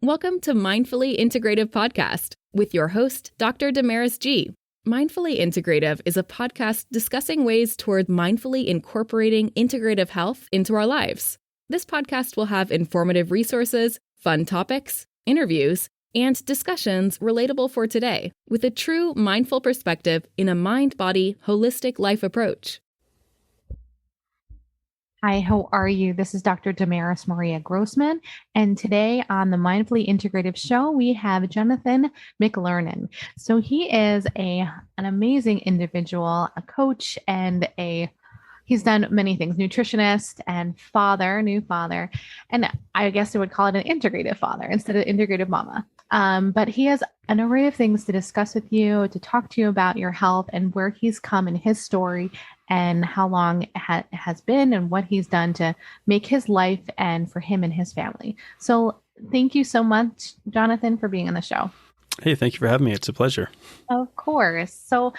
Welcome to Mindfully Integrative Podcast with your host, Dr. Damaris G. Mindfully Integrative is a podcast discussing ways toward mindfully incorporating integrative health into our lives. This podcast will have informative resources, fun topics, interviews, and discussions relatable for today with a true mindful perspective in a mind-body, holistic life approach. Hi, how are you? This is Dr. Damaris Maria Grossman, and today on the Mindfully Integrative Show, we have Jonathan McLernon. So he is an amazing individual, a coach, and he's done many things, nutritionist and new father, and I guess I would call it an integrative father instead of integrative mama. But he has an array of things to discuss with you, to talk to you about your health and where he's come in his story and how long it has been and what he's done to make his life and for him and his family. So thank you so much, Jonathan, for being on the show. Hey, thank you for having me. It's a pleasure. Of course. So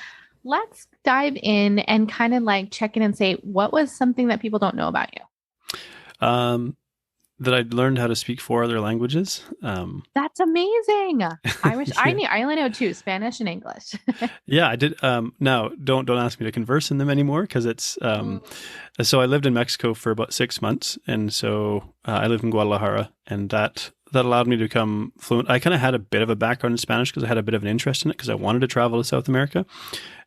let's dive in and kind of like check in and say, what was something that people don't know about you? That I learned how to speak 4 other languages. That's amazing. I wish Yeah. I only know 2, Spanish and English. Yeah, I did. Now, don't ask me to converse in them anymore because it's. So I lived in Mexico for about 6 months, and so I lived in Guadalajara, and that allowed me to become fluent. I kind of had a bit of a background in Spanish because I had a bit of an interest in it because I wanted to travel to South America.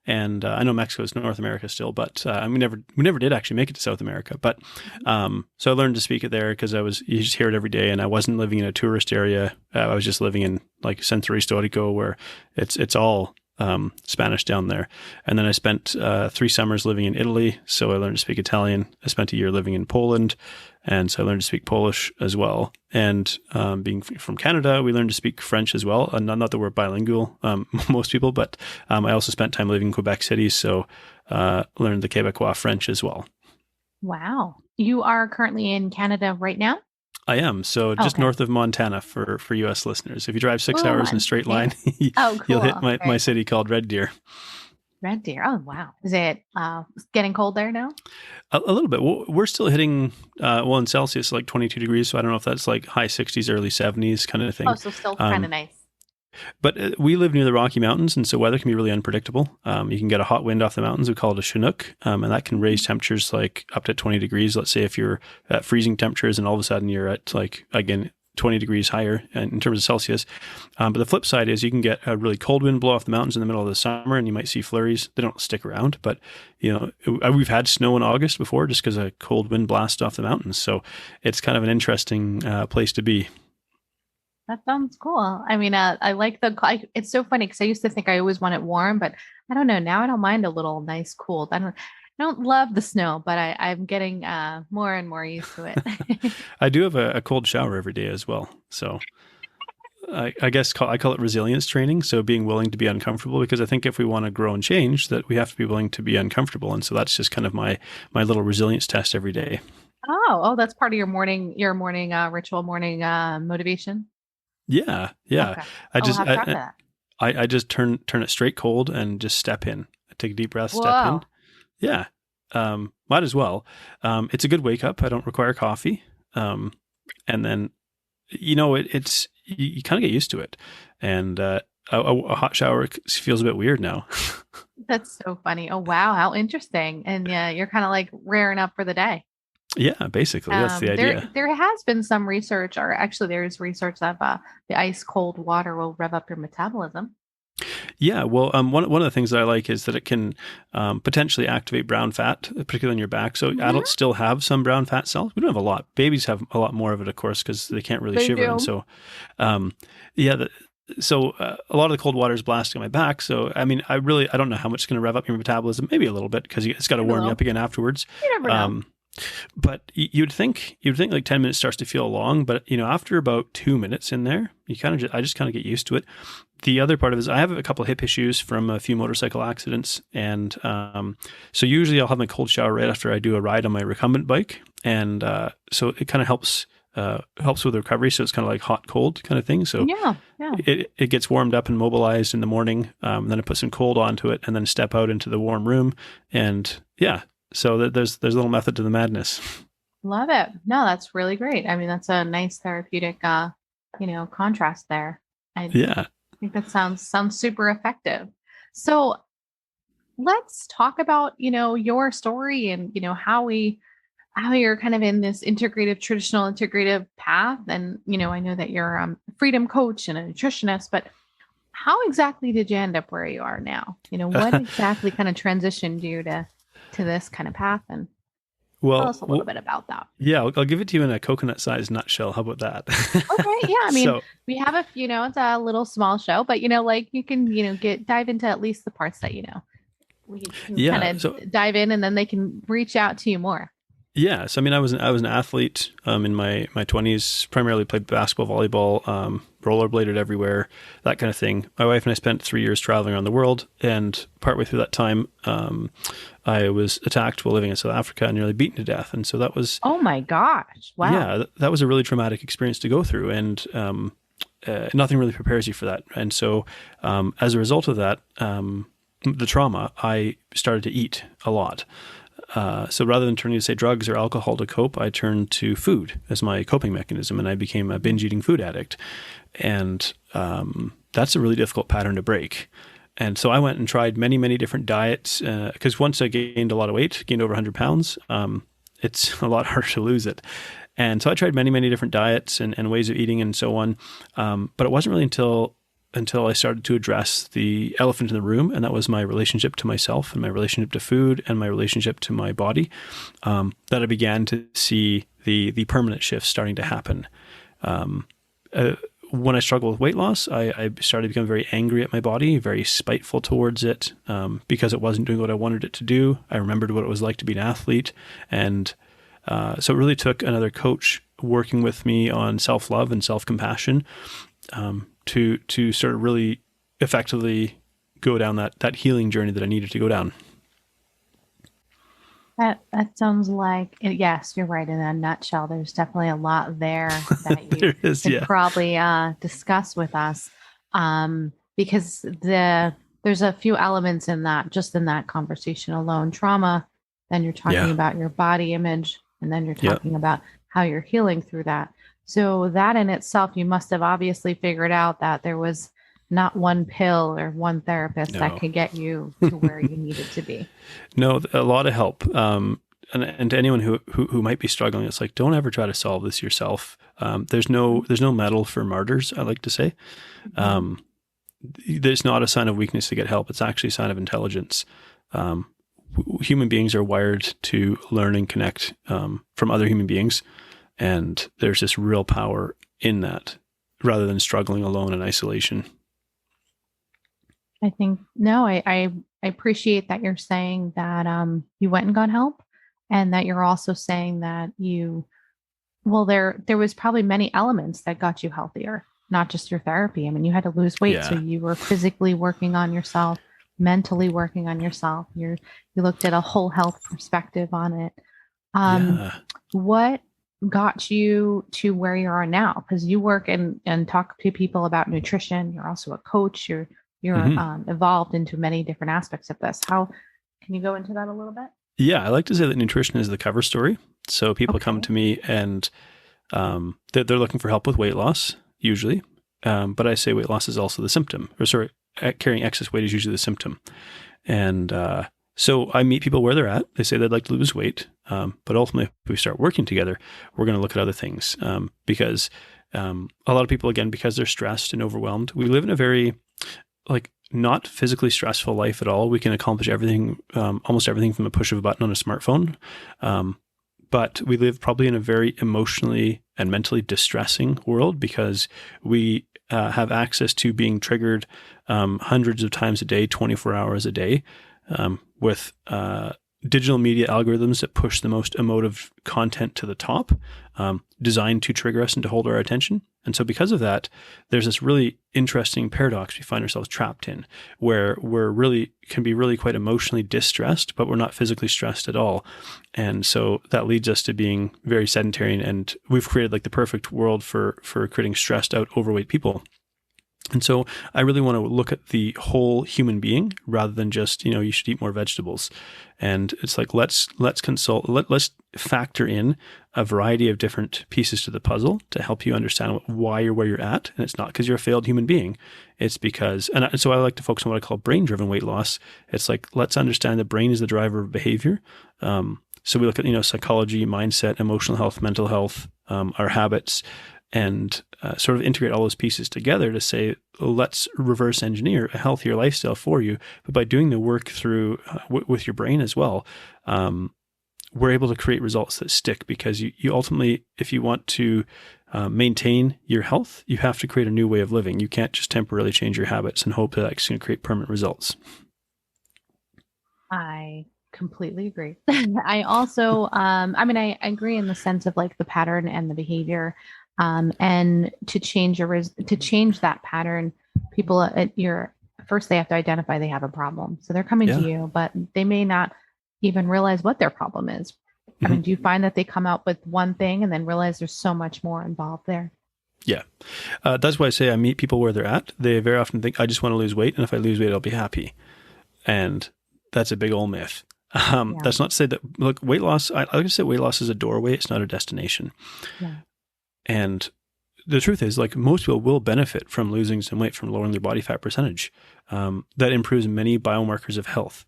And I know Mexico is North America still, but we never did actually make it to South America. But so I learned to speak it there because you just hear it every day, and I wasn't living in a tourist area. I was just living in like Centro Histórico, where it's all Spanish down there. And then I spent 3 summers living in Italy, so I learned to speak Italian. I spent a year living in Poland, and so I learned to speak Polish as well. And being from Canada, we learned to speak French as well. And not that we're bilingual, most people, but I also spent time living in Quebec City, so learned the Quebecois French as well. Wow. You are currently in Canada right now? I am. So just north of Montana for U.S. listeners. If you drive 6 hours in a straight line, cool. You'll hit my city called Red Deer. Red Deer. Oh, wow. Is it getting cold there now? A little bit. We're still hitting, in Celsius, like 22 degrees. So I don't know if that's like high 60s, early 70s kind of thing. Oh, so still kind of nice. But we live near the Rocky Mountains, and so weather can be really unpredictable. You can get a hot wind off the mountains. We call it a Chinook, and that can raise temperatures like up to 20 degrees. Let's say if you're at freezing temperatures and all of a sudden you're at like, again, 20 degrees higher in terms of Celsius. But the flip side is you can get a really cold wind blow off the mountains in the middle of the summer, and you might see flurries. They don't stick around, but we've had snow in August before just because a cold wind blast off the mountains. So it's kind of an interesting place to be. That sounds cool. I mean, I like it's so funny because I used to think I always want it warm, but I don't know. Now I don't mind a little nice cold. I don't love the snow, but I'm getting more and more used to it. I do have a cold shower every day as well. So I guess I call it resilience training. So being willing to be uncomfortable, because I think if we want to grow and change, that we have to be willing to be uncomfortable. And so that's just kind of my little resilience test every day. Oh, that's part of your morning ritual, morning motivation. Yeah. Okay. I just turn it straight cold and just step in. I take a deep breath, Whoa. step in. Yeah. Might as well. It's a good wake up. I don't require coffee. And then, it's you kind of get used to it. And a hot shower feels a bit weird now. That's so funny. Oh, wow. How interesting. And yeah, you're kind of like rearing up for the day. Yeah, basically, that's the idea. There has been some research, or actually there's research that the ice cold water will rev up your metabolism. Yeah, well, one of the things that I like is that it can potentially activate brown fat, particularly in your back. So adults still have some brown fat cells. We don't have a lot. Babies have a lot more of it, of course, because they can't really shiver. Do. And so, So a lot of the cold water is blasting my back. So, I mean, I don't know how much it's going to rev up your metabolism. Maybe a little bit because it's got to warm you up again afterwards. You never know. But you'd think like 10 minutes starts to feel long, but after about 2 minutes in there, I just kind of get used to it. The other part of it is I have a couple of hip issues from a few motorcycle accidents. And so usually I'll have my cold shower right after I do a ride on my recumbent bike. And so it kind of helps with recovery. So it's kind of like hot, cold kind of thing. So yeah. It gets warmed up and mobilized in the morning. Then I put some cold onto it and then step out into the warm room. And yeah, so there's a little method to the madness. Love it. No, that's really great. I mean, that's a nice therapeutic contrast there. I Yeah. think that sounds super effective. So let's talk about, your story and, how you're kind of in this traditional integrative path. And, I know that you're a freedom coach and a nutritionist, but how exactly did you end up where you are now? What exactly kind of transitioned you to this kind of path? And tell us a little bit about that. Yeah, I'll give it to you in a coconut-sized nutshell. How about that? Okay. Yeah. I mean, we have it's a little small show, but, you can, dive into at least the parts that, we can kind of dive in, and then they can reach out to you more. Yeah. So, I mean, I was an athlete in my 20s, primarily played basketball, volleyball, rollerbladed everywhere, that kind of thing. My wife and I spent 3 years traveling around the world. And partway through that time, I was attacked while living in South Africa and nearly beaten to death. And so that was... Oh my gosh. Wow. Yeah, that was a really traumatic experience to go through. And nothing really prepares you for that. And so as a result of that, the trauma, I started to eat a lot. So rather than turning to, say, drugs or alcohol to cope, I turned to food as my coping mechanism, and I became a binge eating food addict. And that's a really difficult pattern to break. And so I went and tried many, many different diets, because once I gained a lot of weight, gained over 100 pounds, it's a lot harder to lose it. And so I tried many, many different diets and ways of eating and so on. But it wasn't really until I started to address the elephant in the room, and that was my relationship to myself and my relationship to food and my relationship to my body, that I began to see the permanent shifts starting to happen. When I struggled with weight loss, I started to become very angry at my body, very spiteful towards it, because it wasn't doing what I wanted it to do. I remembered what it was like to be an athlete. And so it really took another coach working with me on self-love and self-compassion to sort of really effectively go down that healing journey that I needed to go down. That sounds like, yes, you're right. In a nutshell, there's definitely a lot there that you could probably discuss with us, because there's a few elements in that, just in that conversation alone. Trauma, then you're talking about your body image, and then you're talking about how you're healing through that. So that in itself, you must have obviously figured out that there was not one pill or one therapist that could get you to where you needed to be. No, a lot of help. And to anyone who might be struggling, it's like, don't ever try to solve this yourself. There's no medal for martyrs, I like to say. There's not a sign of weakness to get help. It's actually a sign of intelligence. Human beings are wired to learn and connect from other human beings. And there's this real power in that, rather than struggling alone in isolation. I think, I appreciate that you're saying that you went and got help, and that you're also saying that there was probably many elements that got you healthier, not just your therapy. I mean, you had to lose weight, so you were physically working on yourself, mentally working on yourself. You looked at a whole health perspective on it. What got you to where you are now? Because you work and talk to people about nutrition. You're also a coach. You're evolved into many different aspects of this. How can you go into that a little bit? Yeah, I like to say that nutrition is the cover story. So people come to me and they're looking for help with weight loss, usually. But I say weight loss is also the symptom. Carrying excess weight is usually the symptom. And so I meet people where they're at. They say they'd like to lose weight. But ultimately, if we start working together, we're going to look at other things. Because a lot of people, again, because they're stressed and overwhelmed, we live in a very not physically stressful life at all. We can accomplish everything, almost everything from a push of a button on a smartphone. But we live probably in a very emotionally and mentally distressing world, because we have access to being triggered hundreds of times a day, 24 hours a day, with digital media algorithms that push the most emotive content to the top, designed to trigger us and to hold our attention. And so because of that, there's this really interesting paradox we find ourselves trapped in, where can be really quite emotionally distressed, but we're not physically stressed at all. And so that leads us to being very sedentary, and we've created the perfect world for creating stressed out, overweight people. And so I really want to look at the whole human being rather than just, you should eat more vegetables. And it's like, let's consult, let's factor in a variety of different pieces to the puzzle to help you understand why you're where you're at. And it's not because you're a failed human being. It's because, and so I like to focus on what I call brain-driven weight loss. It's like, let's understand the brain is the driver of behavior. So we look at, psychology, mindset, emotional health, mental health, our habits, and sort of integrate all those pieces together to say, let's reverse engineer a healthier lifestyle for you. But by doing the work through with your brain as well, we're able to create results that stick, because you ultimately, if you want to maintain your health, you have to create a new way of living. You can't just temporarily change your habits and hope that that's going to create permanent results. I completely agree. I also, I agree in the sense of like the pattern and the behavior. And to change that pattern, people first they have to identify they have a problem. So they're coming to you, but they may not even realize what their problem is. I mean, do you find that they come out with one thing and then realize there's so much more involved there? Yeah. That's why I say I meet people where they're at. They very often think, I just want to lose weight, and if I lose weight, I'll be happy. And that's a big old myth. That's not to say that, look, weight loss, I like to say weight loss is a doorway. It's not a destination. Yeah. And the truth is, like, most people will benefit from losing some weight, from lowering their body fat percentage. That improves many biomarkers of health.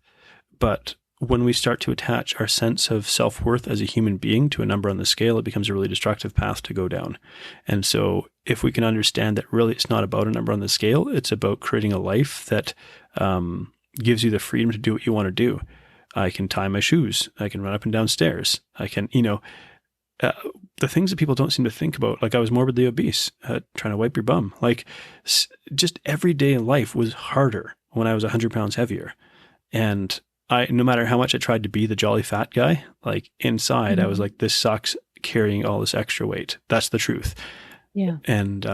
But when we start to attach our sense of self-worth as a human being to a number on the scale, it becomes a really destructive path to go down. And so if we can understand that really it's not about a number on the scale, it's about creating a life that gives you the freedom to do what you want to do. I can tie my shoes. I can run up and down stairs. I can, the things that people don't seem to think about, like I was morbidly obese, trying to wipe your bum. Like just every day in life was harder when I was 100 pounds heavier. And no matter how much I tried to be the jolly fat guy, like inside, I was like, this sucks carrying all this extra weight. That's the truth. Yeah. And,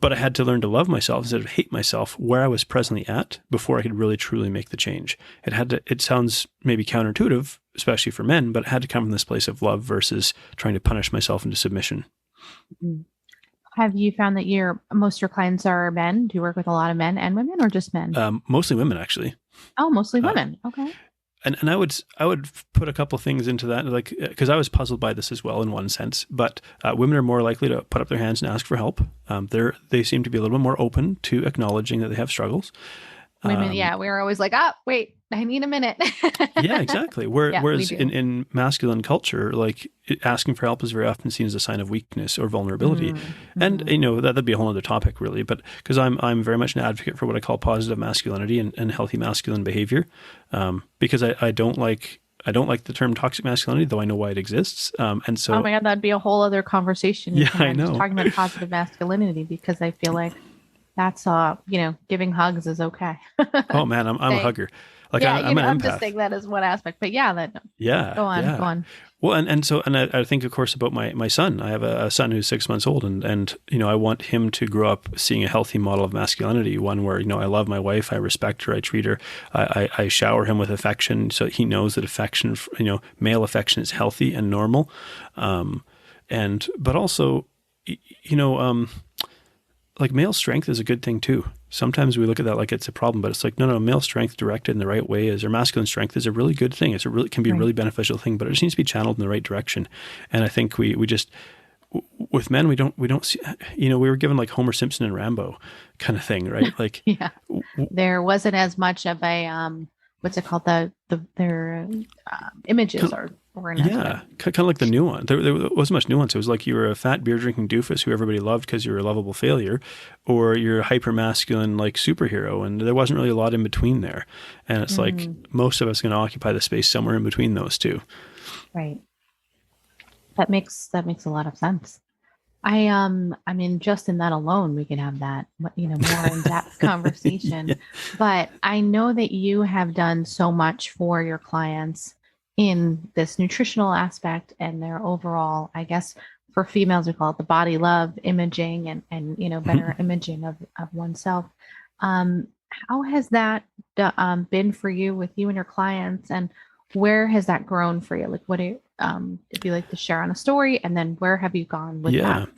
but I had to learn to love myself instead of hate myself where I was presently at before I could really truly make the change. It sounds maybe counterintuitive, especially for men, but it had to come from this place of love versus trying to punish myself into submission. Have you found that most of your clients are men? Do you work with a lot of men and women, or just men? Mostly women, actually. Oh, mostly women. Okay. And I would put a couple things into that, like, because I was puzzled by this as well in one sense, but women are more likely to put up their hands and ask for help. They seem to be a little bit more open to acknowledging that they have struggles. Women, we're always like, wait, I need a minute. Yeah, exactly. Whereas in masculine culture, like asking for help is very often seen as a sign of weakness or vulnerability. And, that'd be a whole other topic really, but because I'm very much an advocate for what I call positive masculinity and healthy masculine behavior. Because I don't like the term toxic masculinity, though I know why it exists. And so, oh my God, that'd be a whole other conversation. Yeah, I know. Just talking about positive masculinity, because I feel like that's giving hugs is okay. Oh man, I'm a hugger. Like I'm an empath. I'm just saying that as one aspect, but go on. Well, and I think of course about my son. I have a son who's 6 months old, and I want him to grow up seeing a healthy model of masculinity, one where I love my wife, I respect her, I treat her, I shower him with affection, so he knows that affection, male affection is healthy and normal, but also, like male strength is a good thing too. Sometimes we look at that like it's a problem, but it's like, no, male strength directed in the right way or masculine strength is a really good thing. Can be a really beneficial thing, but it just needs to be channeled in the right direction. And I think we just, with men, we don't see, we were given like Homer Simpson and Rambo kind of thing, right? Like, there wasn't as much of a, what's it called? Their images or kind of like the nuance. There wasn't much nuance. It was like you were a fat beer drinking doofus who everybody loved because you were a lovable failure, or you're a hyper masculine like superhero, and there wasn't really a lot in between there. And it's like most of us are going to occupy the space somewhere in between those two. Right. That makes a lot of sense. I mean, just in that alone, we could have that, more in-depth conversation. But I know that you have done so much for your clients in this nutritional aspect and their overall, I guess, for females, we call it the body love imaging and better imaging of oneself. How has that been for you with you and your clients, and where has that grown for you? Like, what do you, if you like to share on a story, and then where have you gone with that?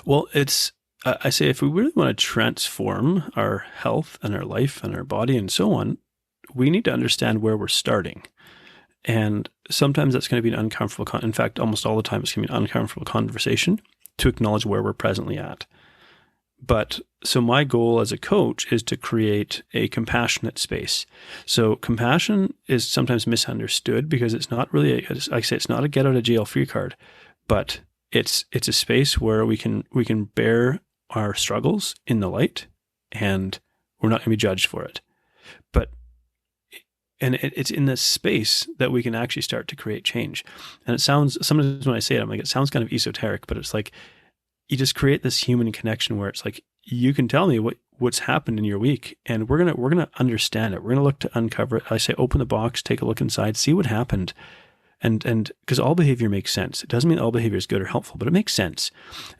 Well, it's I say if we really want to transform our health and our life and our body and so on, we need to understand where we're starting. And sometimes that's going to be an uncomfortable, in fact, almost all the time it's going to be an uncomfortable conversation to acknowledge where we're presently at. But so my goal as a coach is to create a compassionate space. So compassion is sometimes misunderstood because it's not really, it's not a get out of jail free card, but it's a space where we can bear our struggles in the light, and we're not going to be judged for it. And it's in this space that we can actually start to create change. And it sounds, sometimes when I say it, I'm like, it sounds kind of esoteric, but it's like, you just create this human connection where it's like, you can tell me what's happened in your week, and we're gonna understand it. We're gonna look to uncover it. I say, open the box, take a look inside, see what happened. And because all behavior makes sense. It doesn't mean all behavior is good or helpful, but it makes sense.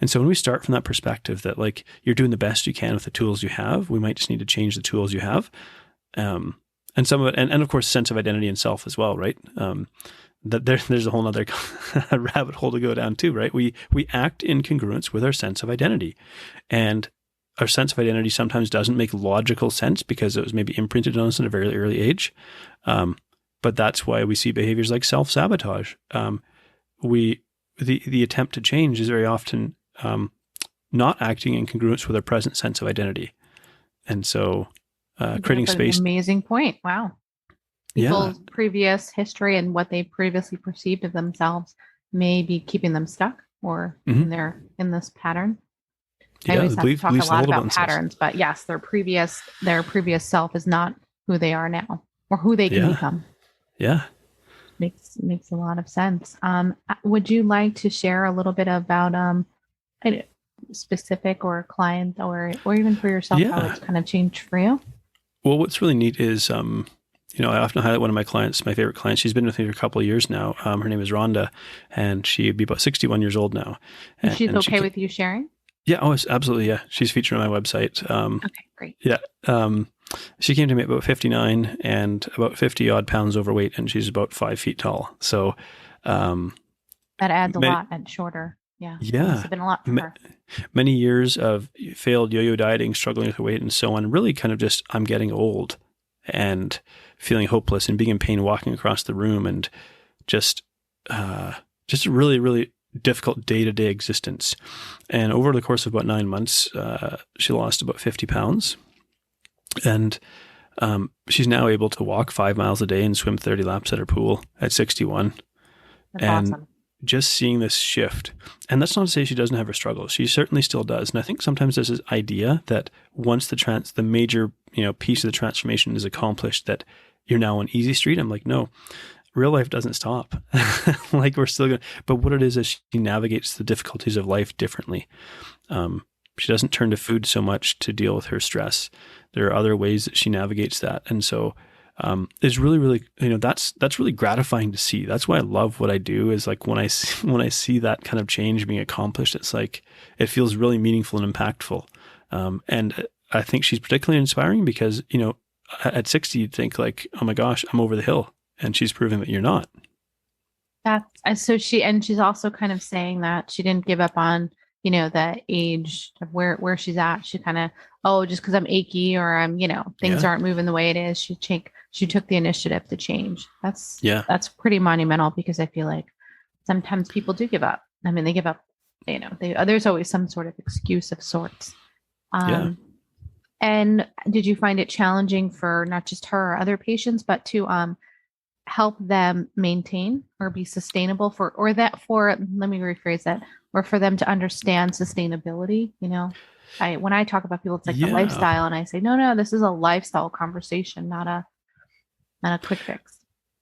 And so when we start from that perspective that like you're doing the best you can with the tools you have, we might just need to change the tools you have. And some of it, and of course, sense of identity and self as well, right? That there's a whole other rabbit hole to go down too, right? We act in congruence with our sense of identity, and our sense of identity sometimes doesn't make logical sense because it was maybe imprinted on us at a very early age. But that's why we see behaviors like self-sabotage. The attempt to change is very often not acting in congruence with our present sense of identity, and so. Creating space. An amazing point. Wow. People's previous history and what they previously perceived of themselves may be keeping them stuck or in this pattern. I always have to talk a lot about patterns, but yes, their previous self is not who they are now or who they can become. Yeah. Makes a lot of sense. Would you like to share a little bit about a specific or a client or even for yourself, how it's kind of changed for you? Well, what's really neat is, I often highlight one of my clients, my favorite client. She's been with me for a couple of years now. Her name is Rhonda, and she'd be about 61 years old now. And she's okay with you sharing? Yeah, absolutely. Yeah. She's featured on my website. Okay, great. Yeah. She came to me at about 59 and about 50 odd pounds overweight, and she's about 5 feet tall. So, that adds a lot and shorter. Yeah. It's been a lot for her. Many years of failed yo-yo dieting, struggling with her weight and so on, really kind of just, I'm getting old and feeling hopeless and being in pain walking across the room, and just a really, really difficult day-to-day existence. And over the course of about 9 months, she lost about 50 pounds. And she's now able to walk 5 miles a day and swim 30 laps at her pool at 61. That's awesome. Just seeing this shift, and that's not to say she doesn't have her struggles. She certainly still does. And I think sometimes there's this idea that once the major, piece of the transformation is accomplished, that you're now on easy street. I'm like, no, real life doesn't stop. Like we're still going to, but what it is she navigates the difficulties of life differently. She doesn't turn to food so much to deal with her stress. There are other ways that she navigates that. And so, it's really, really, that's really gratifying to see. That's why I love what I do, is like when I see that kind of change being accomplished, it's like, it feels really meaningful and impactful. And I think she's particularly inspiring because, at 60, you'd think like, oh my gosh, I'm over the hill. And she's proving that you're not. She's also kind of saying that she didn't give up on, the age of where she's at. She kind of, just because I'm achy or I'm, things aren't moving the way it is. She took the initiative to change. That's pretty monumental, because I feel like sometimes people do give up. I mean, they give up, there's always some sort of excuse of sorts. And did you find it challenging for not just her or other patients, but to help them maintain or be sustainable let me rephrase that, or for them to understand sustainability? When I talk about people, it's like the lifestyle, and I say, no, this is a lifestyle conversation, not a quick fix.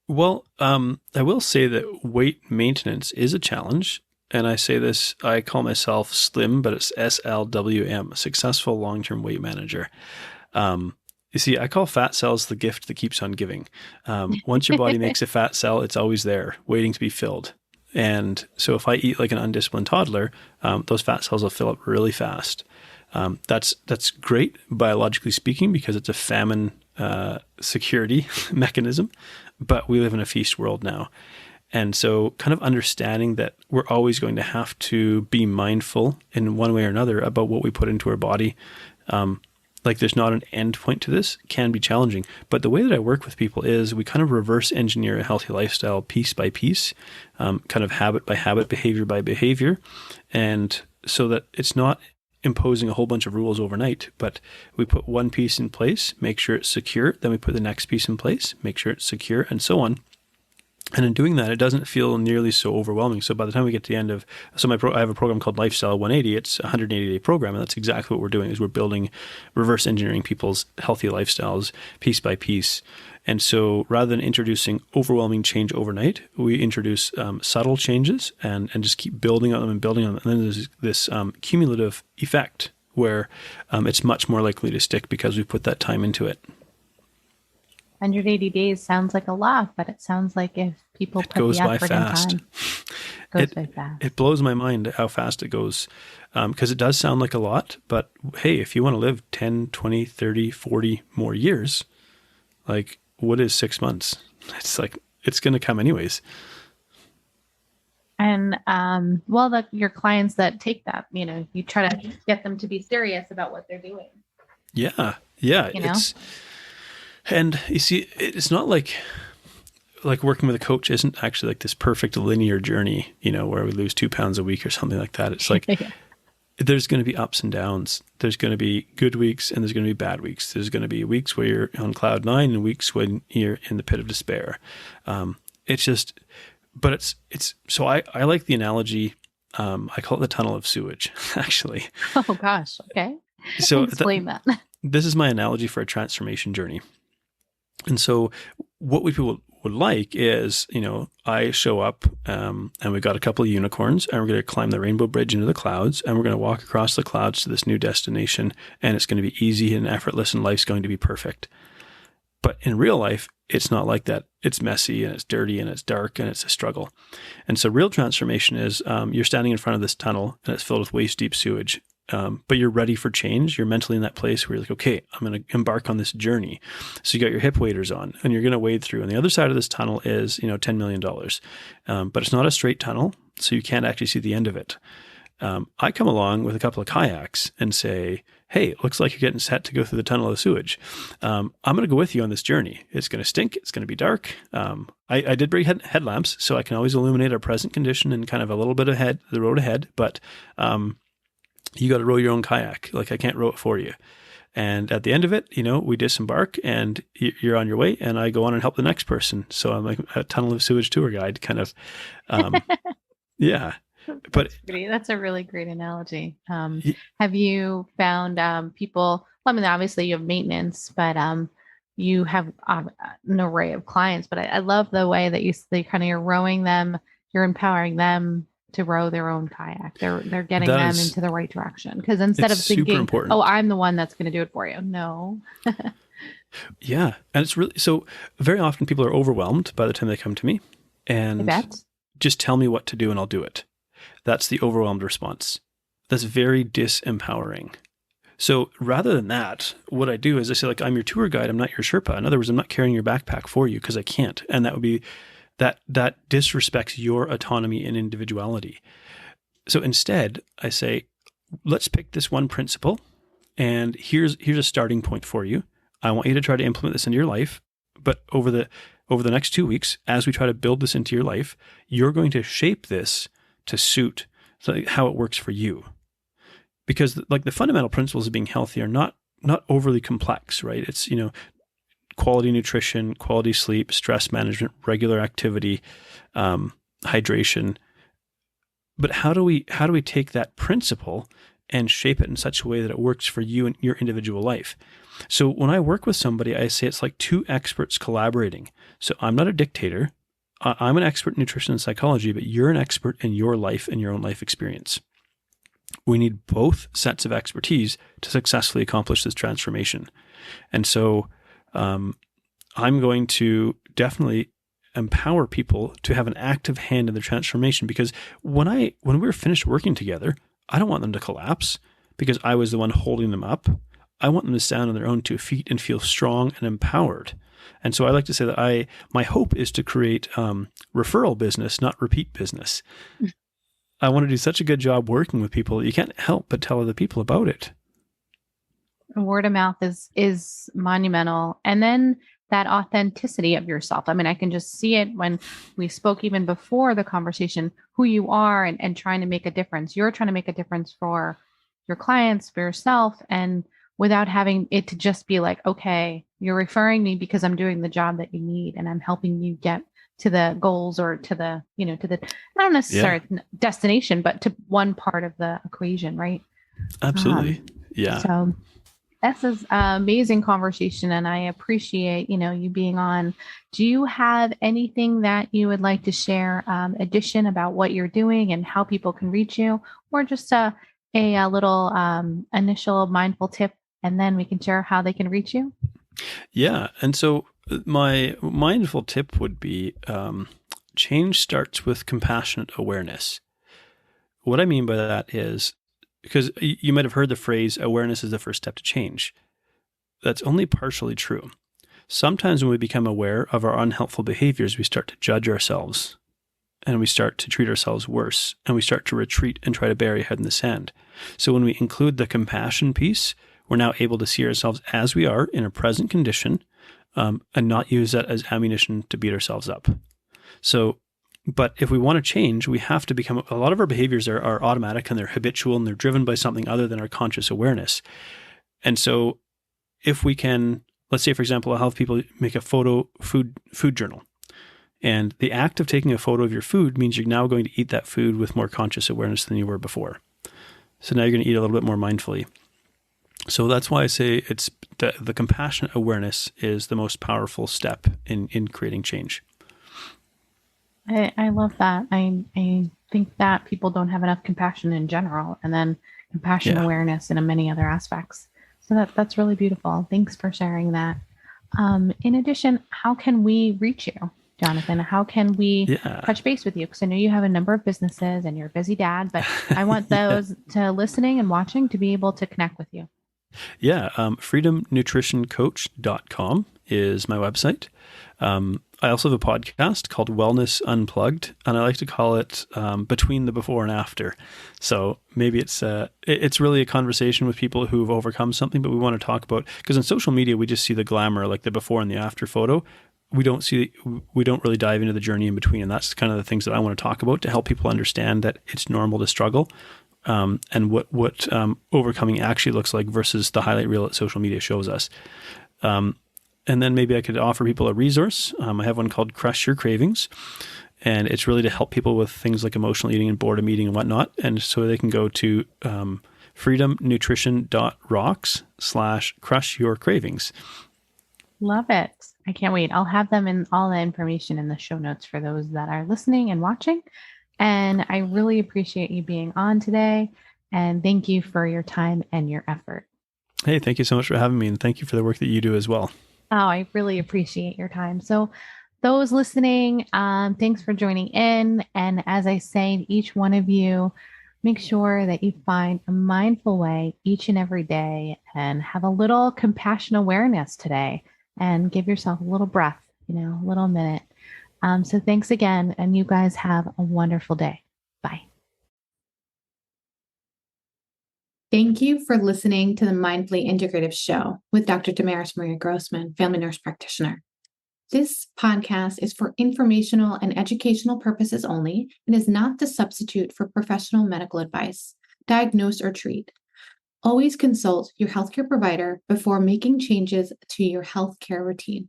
Well, I will say that weight maintenance is a challenge. And I say this, I call myself SLIM, but it's SLWM, Successful Long-Term Weight Manager. You see, I call fat cells the gift that keeps on giving. Once your body makes a fat cell, it's always there, waiting to be filled. And so if I eat like an undisciplined toddler, those fat cells will fill up really fast. That's great, biologically speaking, because it's a famine security mechanism. But we live in a feast world now. And so kind of understanding that we're always going to have to be mindful in one way or another about what we put into our body. Like there's not an end point to this, can be challenging. But the way that I work with people is we kind of reverse engineer a healthy lifestyle piece by piece, kind of habit by habit, behavior by behavior. And so that it's not imposing a whole bunch of rules overnight, but we put one piece in place, make sure it's secure. Then we put the next piece in place, make sure it's secure, and so on. And in doing that, it doesn't feel nearly so overwhelming. So by the time we get to the end of, I have a program called Lifestyle 180. It's a 180-day program, and that's exactly what we're doing. Is we're building, reverse engineering people's healthy lifestyles piece by piece. And so rather than introducing overwhelming change overnight, we introduce subtle changes and just keep building on them and building on them. And then there's this cumulative effect where it's much more likely to stick because we put that time into it. 180 days sounds like a lot, but it sounds like if people put the effort and time, it goes by fast. It blows my mind how fast it goes, because it does sound like a lot, but hey, if you want to live 10, 20, 30, 40 more years, like what is 6 months? It's like, it's going to come anyways. And, your clients that take that, you try to get them to be serious about what they're doing. Yeah. And you see, it's not like working with a coach isn't actually like this perfect linear journey, where we lose 2 pounds a week or something like that. It's like, there's going to be ups and downs. There's going to be good weeks and there's going to be bad weeks. There's going to be weeks where you're on cloud 9 and weeks when you're in the pit of despair. So I like the analogy. I call it the tunnel of sewage, actually. Oh gosh. Okay. So explain that. This is my analogy for a transformation journey. And so what people would like is, I show up and we got a couple of unicorns and we're going to climb the rainbow bridge into the clouds and we're going to walk across the clouds to this new destination and it's going to be easy and effortless and life's going to be perfect. But in real life, it's not like that. It's messy and it's dirty and it's dark and it's a struggle. And so real transformation is you're standing in front of this tunnel and it's filled with waist deep sewage. But you're ready for change. You're mentally in that place where you're like, okay, I'm going to embark on this journey. So you got your hip waders on and you're going to wade through. And the other side of this tunnel is, $10 million. But it's not a straight tunnel, so you can't actually see the end of it. I come along with a couple of kayaks and say, hey, it looks like you're getting set to go through the tunnel of sewage. I'm going to go with you on this journey. It's going to stink. It's going to be dark. I did bring headlamps, so I can always illuminate our present condition and kind of a little bit ahead, the road ahead. But you got to row your own kayak. Like I can't row it for you. And at the end of it, we disembark and you're on your way and I go on and help the next person. So I'm like a tunnel of sewage tour guide kind of, yeah. But that's a really great analogy. Have you found people, obviously you have maintenance, but you have an array of clients, but I love the way that you're rowing them, you're empowering them to row their own kayak. They're getting them into the right direction. Because instead of thinking, oh, I'm the one that's going to do it for you. No. Yeah. And it's really, so very often people are overwhelmed by the time they come to me and just tell me what to do and I'll do it. That's the overwhelmed response. That's very disempowering. So rather than that, what I do is I say, like, I'm your tour guide. I'm not your Sherpa. In other words, I'm not carrying your backpack for you because I can't. And that would be, that disrespects your autonomy and individuality. So instead, I say, let's pick this one principle, and here's a starting point for you. I want you to try to implement this into your life, but over the next 2 weeks, as we try to build this into your life, you're going to shape this to suit how it works for you. Because like the fundamental principles of being healthy are not overly complex, right? It's, quality nutrition, quality sleep, stress management, regular activity, hydration. But how do we take that principle and shape it in such a way that it works for you and your individual life? So when I work with somebody, I say it's like two experts collaborating. So I'm not a dictator. I'm an expert in nutrition and psychology, but you're an expert in your life and your own life experience. We need both sets of expertise to successfully accomplish this transformation. And so I'm going to definitely empower people to have an active hand in the transformation, because when we're finished working together, I don't want them to collapse because I was the one holding them up. I want them to stand on their own 2 feet and feel strong and empowered. And so I like to say that my hope is to create referral business, not repeat business. I want to do such a good job working with people that you can't help but tell other people about it. Word of mouth is monumental. And then that authenticity of yourself. I mean, I can just see it when we spoke even before the conversation, who you are and trying to make a difference. You're trying to make a difference for your clients, for yourself, and without having it to just be like, okay, you're referring me because I'm doing the job that you need and I'm helping you get to the goals or to the, to the, not necessarily destination, but to one part of the equation, right? Absolutely. So this is an amazing conversation and I appreciate, you being on. Do you have anything that you would like to share addition about what you're doing and how people can reach you, or just a little initial mindful tip, and then we can share how they can reach you? Yeah. And so my mindful tip would be change starts with compassionate awareness. What I mean by that is, because you might have heard the phrase, awareness is the first step to change. That's only partially true. Sometimes when we become aware of our unhelpful behaviors, we start to judge ourselves and we start to treat ourselves worse and we start to retreat and try to bury our head in the sand. So when we include the compassion piece, we're now able to see ourselves as we are in a present condition and not use that as ammunition to beat ourselves up. But if we want to change, we have to become, a lot of our behaviors are automatic and they're habitual and they're driven by something other than our conscious awareness. And so if we can, let's say, for example, I'll have people make a food journal. And the act of taking a photo of your food means you're now going to eat that food with more conscious awareness than you were before. So now you're going to eat a little bit more mindfully. So that's why I say it's the compassionate awareness is the most powerful step in creating change. I love that. I think that people don't have enough compassion in general, and then compassion awareness in many other aspects. So that's really beautiful. Thanks for sharing that. In addition, how can we reach you, Jonathan? How can we touch base with you? Because I know you have a number of businesses and you're a busy dad, but I want those to listening and watching to be able to connect with you. Yeah. freedomnutritioncoach.com is my website. I also have a podcast called Wellness Unplugged, and I like to call it Between the Before and After. So maybe it's really a conversation with people who've overcome something, but we want to talk about, because in social media, we just see the glamour, like the before and the after photo. We don't really dive into the journey in between. And that's kind of the things that I want to talk about to help people understand that it's normal to struggle. And what overcoming actually looks like versus the highlight reel that social media shows us. And then maybe I could offer people a resource. I have one called Crush Your Cravings, and it's really to help people with things like emotional eating and boredom eating and whatnot. And so they can go to freedomnutrition.rocks/crushyourcravings. Love it. I can't wait. I'll have them in all the information in the show notes for those that are listening and watching. And I really appreciate you being on today. And thank you for your time and your effort. Hey, thank you so much for having me. And thank you for the work that you do as well. Oh, I really appreciate your time. So those listening, thanks for joining in. And as I say, each one of you, make sure that you find a mindful way each and every day and have a little compassion awareness today and give yourself a little breath, a little minute. So thanks again. And you guys have a wonderful day. Bye. Thank you for listening to the Mindfully Integrative Show with Dr. Damaris Maria Grossman, family nurse practitioner. This podcast is for informational and educational purposes only and is not the substitute for professional medical advice, diagnose, or treat. Always consult your healthcare provider before making changes to your healthcare routine.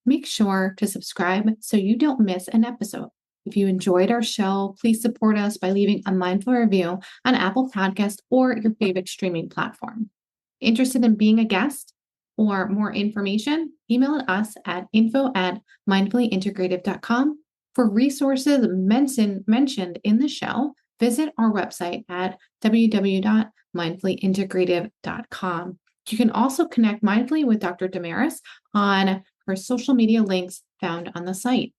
Make sure to subscribe so you don't miss an episode. If you enjoyed our show, please support us by leaving a mindful review on Apple Podcasts or your favorite streaming platform. Interested in being a guest or more information? Email us at info@mindfullyintegrative.com. For resources mentioned in the show, visit our website at www.mindfullyintegrative.com. You can also connect mindfully with Dr. Damaris on her social media links found on the site.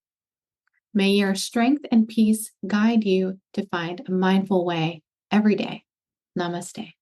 May your strength and peace guide you to find a mindful way every day. Namaste.